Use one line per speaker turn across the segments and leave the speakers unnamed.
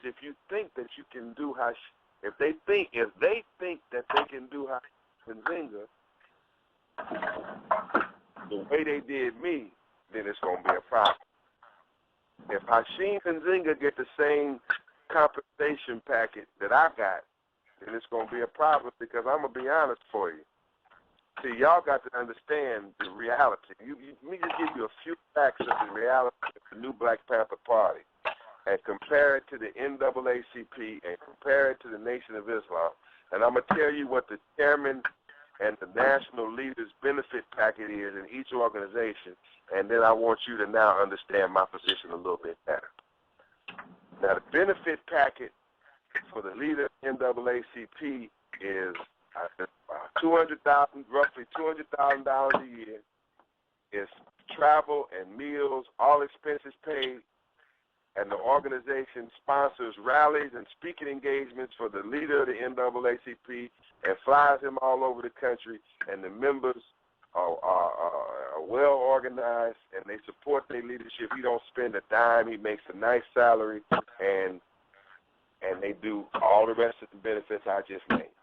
if you think that you can do how, if they think that they can do how Nzinga the way they did me, then it's going to be a problem. If Hashim Nzinga get the same compensation packet that I got, then it's going to be a problem, because I'm going to be honest for you. See, y'all got to understand the reality. Let me just give you a few facts of the reality of the new Black Panther Party and compare it to the NAACP and compare it to the Nation of Islam. And I'm going to tell you what the chairman and the national leaders benefit packet is in each organization, and then I want you to now understand my position a little bit better. Now, the benefit packet for the leader of NAACP is roughly $200,000 a year. It's travel and meals, all expenses paid, and the organization sponsors rallies and speaking engagements for the leader of the NAACP and flies him all over the country, and the members are well organized and they support their leadership. He don't spend a dime. He makes a nice salary, and they do all the rest of the benefits I just named.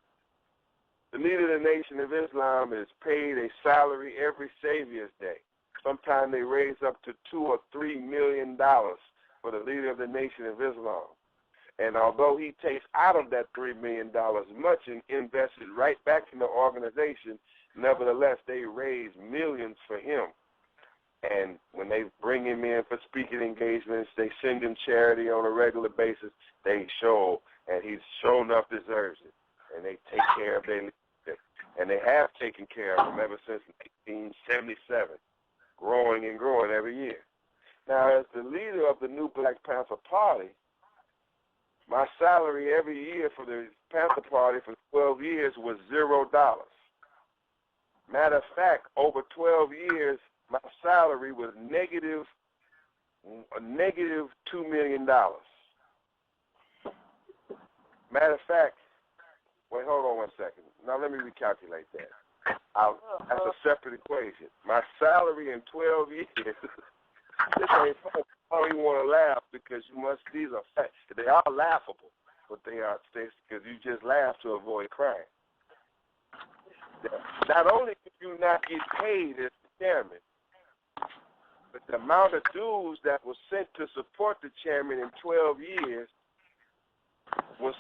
The leader of the Nation of Islam is paid a salary every Savior's Day. Sometimes they raise up to $2 or $3 million for the leader of the Nation of Islam. And although he takes out of that $3 million much and invests it right back in the organization, nevertheless, they raise millions for him. And when they bring him in for speaking engagements, they send him charity on a regular basis. They show, and he sure enough deserves it. And they take care of their leadership. And they have taken care of him ever since 1977, growing and growing every year. Now, as the leader of the new Black Panther Party, my salary every year for the Panther Party for 12 years was $0. Matter of fact, over 12 years, my salary was negative $2 million. Matter of fact, wait, hold on one second. Now let me recalculate that. That's a separate equation. My salary in 12 years, this ain't fun. I don't even want to laugh because these are facts. They are laughable, but they are because you just laugh to avoid crying. Not only did you not get paid as the chairman, but the amount of dues that was sent to support the chairman in 12 years was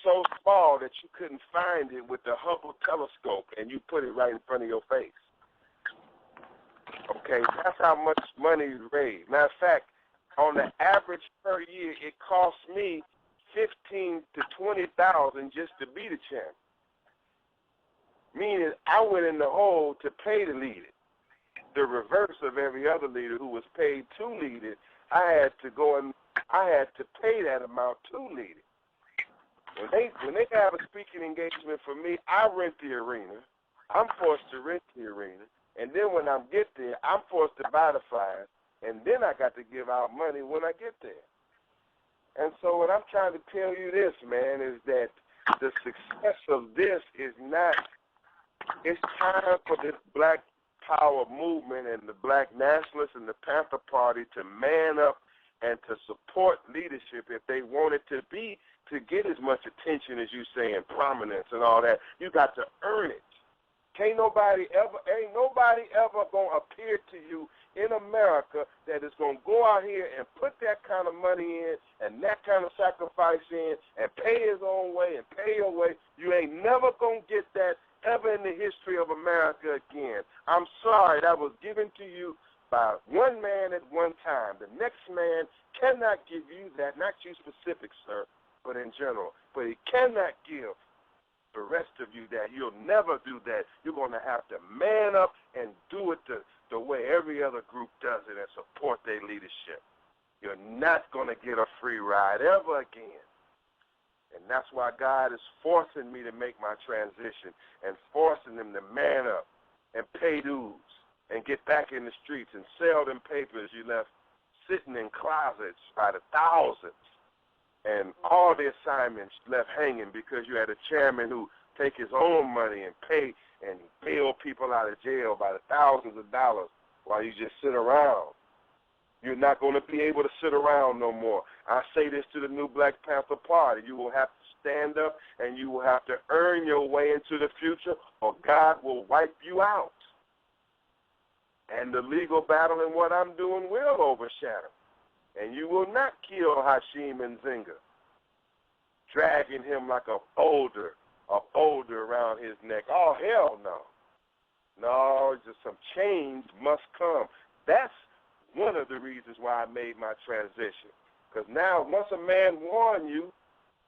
so small that you couldn't find it with the Hubble telescope, and you put it right in front of your face. Okay, that's how much money is raised. Matter of fact, on the average per year, it costs me $15,000 to $20,000 just to be the chairman. Meaning, I went in the hole to pay to lead it. The reverse of every other leader who was paid to lead it, I had to pay that amount to lead it. When they have a speaking engagement for me, I rent the arena. I'm forced to rent the arena. And then when I get there, I'm forced to buy the flyers. And then I got to give out money when I get there. And so what I'm trying to tell you this, man, is that the success of this is not, it's time for this Black Power movement and the Black Nationalists and the Panther Party to man up and to support leadership if they want it to be, to get as much attention as you say and prominence and all that. You got to earn it. Ain't nobody ever gonna appear to you in America that is gonna go out here and put that kind of money in and that kind of sacrifice in and pay his own way and pay your way. You ain't never gonna get that ever in the history of America again. I'm sorry, that was given to you by one man at one time. The next man cannot give you that, not you specific, sir, but in general. But he cannot give the rest of you that. You'll never do that. You're going to have to man up and do it the way every other group does it and support their leadership. You're not going to get a free ride ever again. And that's why God is forcing me to make my transition and forcing them to man up and pay dues and get back in the streets and sell them papers you left sitting in closets by the thousands. And all the assignments left hanging because you had a chairman who take his own money and pay and bail people out of jail by the thousands of dollars while you just sit around. You're not going to be able to sit around no more. I say this to the new Black Panther Party. You will have to stand up, and you will have to earn your way into the future, or God will wipe you out. And the legal battle and what I'm doing will overshadow. And you will not kill Hashim Nzinga, dragging him like a boulder around his neck. Oh, hell no. No, just some change must come. That's one of the reasons why I made my transition. Because now, once a man warn you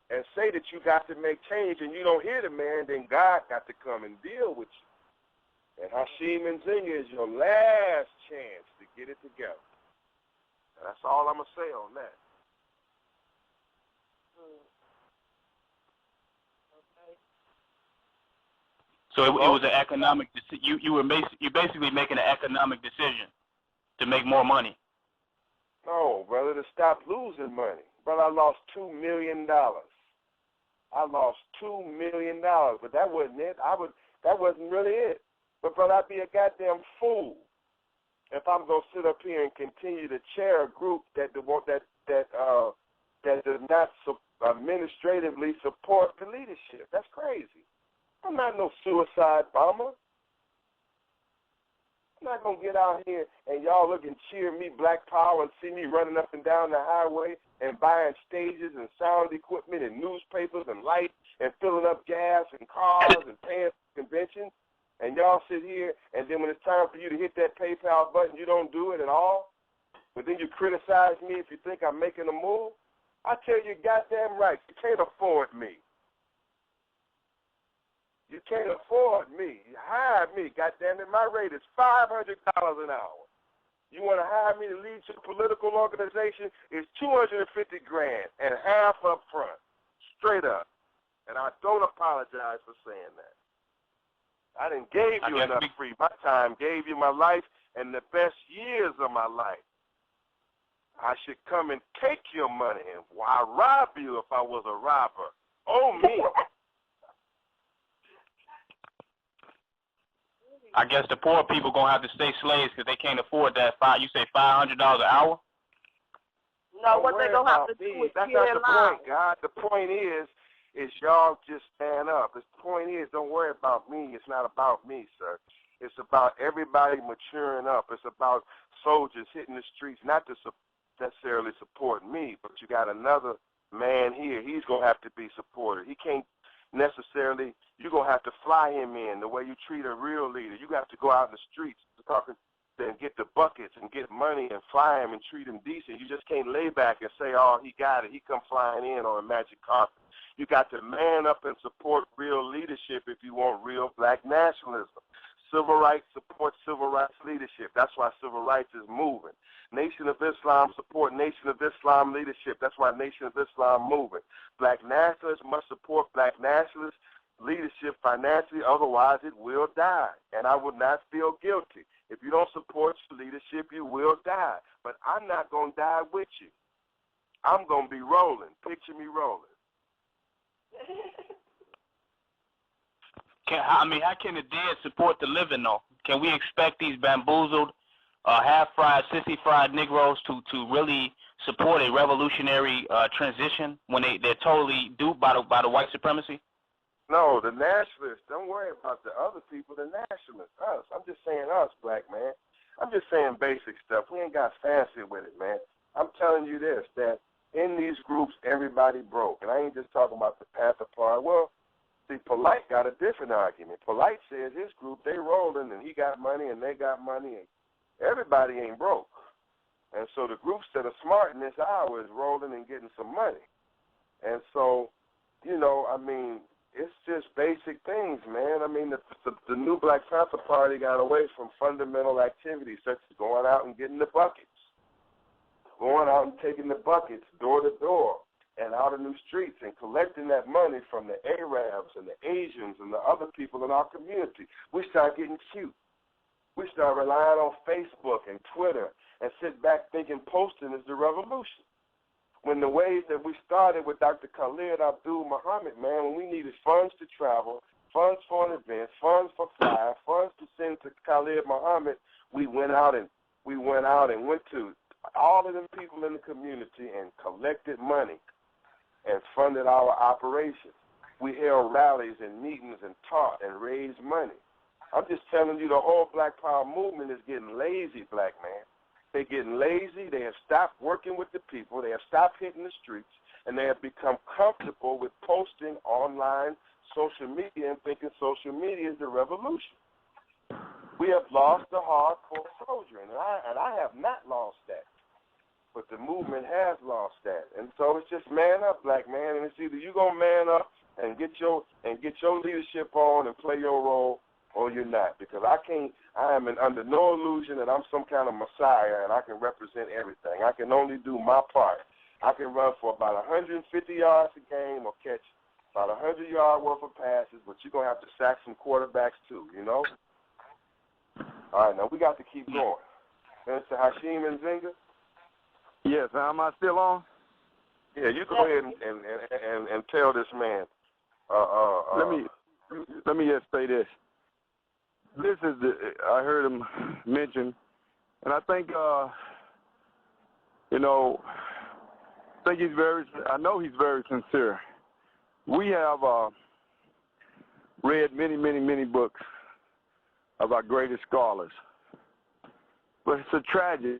and say that you got to make change and you don't hear the man, then God got to come and deal with you. And Hashim Nzinga is your last chance to get it together. That's all I'm going to say on that.
So it was an economic. You basically making an economic decision to make more money.
No, brother, to stop losing money. Brother, I lost $2 million. I lost $2 million, but that wasn't it. That wasn't really it. But brother, I'd be a goddamn fool if I'm gonna sit up here and continue to chair a group that does not administratively support the leadership. That's crazy. I'm not no suicide bomber. I'm not going to get out here and y'all look and cheer me Black Power and see me running up and down the highway and buying stages and sound equipment and newspapers and lights and filling up gas and cars and paying for conventions. And y'all sit here, and then when it's time for you to hit that PayPal button, you don't do it at all. But then you criticize me if you think I'm making a move. I tell you goddamn right, you can't afford me. You can't afford me. You hire me, goddamn it. My rate is $500 an hour. You want to hire me to lead your political organization? It's $250,000 and half up front, straight up. And I don't apologize for saying that. I done gave you enough free. My time, gave you my life and the best years of my life. I should come and take your money and I'd rob you if I was a robber. Oh, me.
I guess the poor people gonna have to stay slaves because they can't afford that. You say $500 an hour?
No, what they gonna have to do is
that's not the point, God. The point is y'all just stand up. The point is, don't worry about me. It's not about me, sir. It's about everybody maturing up. It's about soldiers hitting the streets, not to necessarily support me, but you got another man here. He's gonna have to be supported. He can't necessarily. You're going to have to fly him in the way you treat a real leader. You have to go out in the streets and get the buckets and get money and fly him and treat him decent. You just can't lay back and say, oh, he got it. He come flying in on a magic carpet. You got to man up and support real leadership if you want real black nationalism. Civil rights support civil rights leadership. That's why civil rights is moving. Nation of Islam support Nation of Islam leadership. That's why Nation of Islam moving. Black nationalists must support black nationalist leadership financially, otherwise it will die. And I would not feel guilty. If you don't support your leadership, you will die. But I'm not going to die with you. I'm going to be rolling. Picture me rolling.
How can the dead support the living, though? Can we expect these bamboozled, half-fried, sissy-fried Negroes to really support a revolutionary transition when they're totally duped by the white supremacy?
No, the nationalists. Don't worry about the other people, the nationalists, us. I'm just saying us, black man. I'm just saying basic stuff. We ain't got fancy with it, man. I'm telling you this, that in these groups, everybody broke. And I ain't just talking about the Panther Party. Well, see, Polite got a different argument. Polite says his group, they rolling, and he got money, and they got money, and everybody ain't broke. And so the groups that are smart in this hour is rolling and getting some money. And so, it's just basic things, man. The new Black Panther Party got away from fundamental activities such as going out and getting the buckets, going out and taking the buckets door to door and out in the streets and collecting that money from the Arabs and the Asians and the other people in our community. We start getting cute. We start relying on Facebook and Twitter and sit back thinking posting is the revolution. When the ways that we started with Dr. Khalid Abdul Muhammad, man, when we needed funds to travel, funds for an event, funds for fly, funds to send to Khalid Muhammad, we went out and went to all of them people in the community and collected money and funded our operations. We held rallies and meetings and taught and raised money. I'm just telling you, the whole Black Power movement is getting lazy, black man. They're getting lazy. They have stopped working with the people. They have stopped hitting the streets, and they have become comfortable with posting online social media and thinking social media is the revolution. We have lost the hardcore soldier, and I have not lost that. But the movement has lost that. And so it's just man up, black man, and it's either you gonna man up and get your leadership on and play your role, or you're not. Because I am under no illusion that I'm some kind of messiah and I can represent everything. I can only do my part. I can run for about 150 yards a game or catch about 100-yard worth of passes, but you're gonna have to sack some quarterbacks too, you know? All right, now we got to keep going. Mr. Hashim and Zinga?
Yes, am I still on?
Yeah, you go ahead and tell this man.
Let me just say this. This is I heard him mention, and I think I know he's very sincere. We have read many books of our greatest scholars, but it's a tragedy